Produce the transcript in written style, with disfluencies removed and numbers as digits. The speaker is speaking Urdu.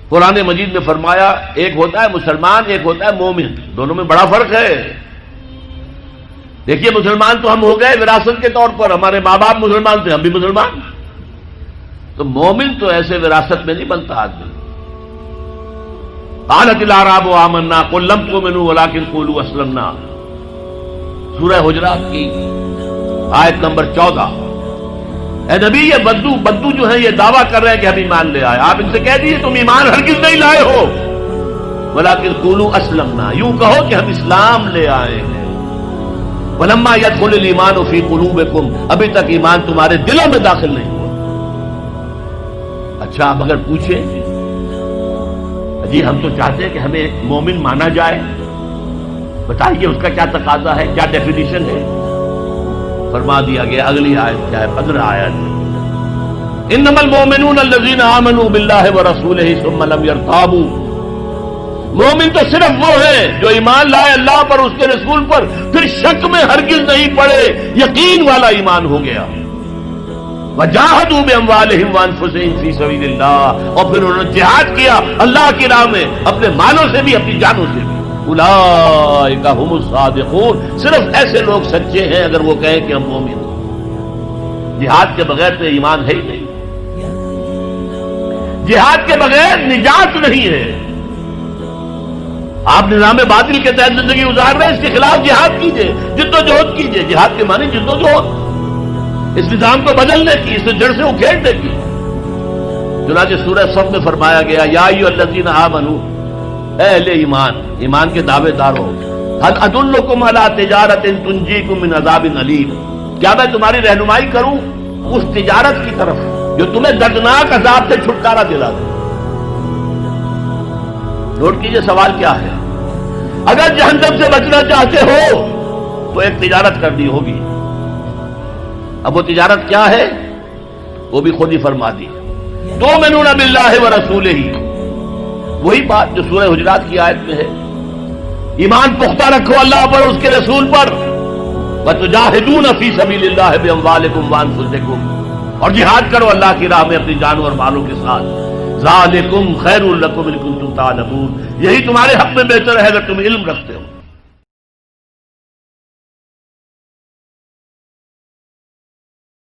قرآن مجید میں فرمایا ایک ہوتا ہے مسلمان، ایک ہوتا ہے مومن، دونوں میں بڑا فرق ہے۔ دیکھیے مسلمان تو ہم ہو گئے وراثت کے طور پر، ہمارے ماں باپ مسلمان تھے، ہم بھی مسلمان، تو مومن تو ایسے وراثت میں نہیں بنتا آدمی۔ قالت الاعراب آمنا قل لم تؤمنوا ولكن قولوا اسلمنا، سورہ حجرات کی آیت نمبر 14۔ اے نبی یہ بدو جو ہیں یہ دعویٰ کر رہے ہیں کہ ہم ایمان لے آئے، آپ ان سے کہہ دیجیے تم ایمان ہرگز نہیں لائے ہو، ولكن قولوا اسلمنا، یوں کہو کہ ہم اسلام لے آئے ہیں۔ ولما يدخل الايمان في قلوبكم، ابھی تک ایمان تمہارے دلوں میں داخل نہیں ہوا۔ اچھا آپ اگر پوچھیں جی ہم تو چاہتے ہیں کہ ہمیں مومن مانا جائے، بتائیے اس کا کیا تقاضا ہے، کیا ڈیفینیشن ہے؟ فرما دیا گیا اگلی آیت کیا ہے، 15 آیت، انما المؤمنون الذين آمنوا بالله ورسوله ثم لم يرتابوا، مومن تو صرف وہ ہے جو ایمان لائے اللہ پر، اس کے رسول پر، پھر شک میں ہرگز نہیں پڑے، یقین والا ایمان ہو گیا۔ وجاہدوا باموالہم وانفسہم فی سبیل اللہ، اور پھر انہوں نے جہاد کیا اللہ کی راہ میں اپنے مالوں سے بھی اپنی جانوں سے بھی۔ اولئک ھم الصادقون، صرف ایسے لوگ سچے ہیں اگر وہ کہیں کہ ہم مومن ہیں۔ جہاد کے بغیر تو ایمان ہے ہی نہیں، جہاد کے بغیر نجات نہیں ہے۔ آپ نظام باطل کے تحت زندگی گزار رہے ہیں، اس کے خلاف جہاد کیجئے، جدوجہد کیجئے، جہاد کے معنی جدوجہد، اس نظام کو بدلنے کی، اسے جڑ سے اکھیڑنے کی۔ چنانچہ سورہ صف میں فرمایا گیا یا ایھا الذین آمنوا، اے اہل ایمان، ایمان کے دعوے داروں، هل ادلکم علی تجارۃ تنجیکم من عذاب علیم، کیا میں تمہاری رہنمائی کروں اس تجارت کی طرف جو تمہیں دردناک عذاب سے چھٹکارا دلا دے؟ نوٹ کیجئے سوال کیا ہے، اگر جہنم سے بچنا چاہتے ہو تو ایک تجارت کرنی ہوگی۔ اب وہ تجارت کیا ہے وہ بھی خود ہی فرما دی، تؤمنون باللہ ورسولہ، وہی بات جو سورہ حجرات کی آیت میں ہے، ایمان پختہ رکھو اللہ پر، اس کے رسول پر، وتجاہدون فی سبیل اللہ باموالکم وانفسکم، اور جہاد کرو اللہ کی راہ میں اپنی جانوں اور مالوں کے ساتھ۔ ذالکم خیر لکم ان کنتم تعلمون، یہی تمہارے حق میں بہتر ہے اگر تم علم رکھتے ہو۔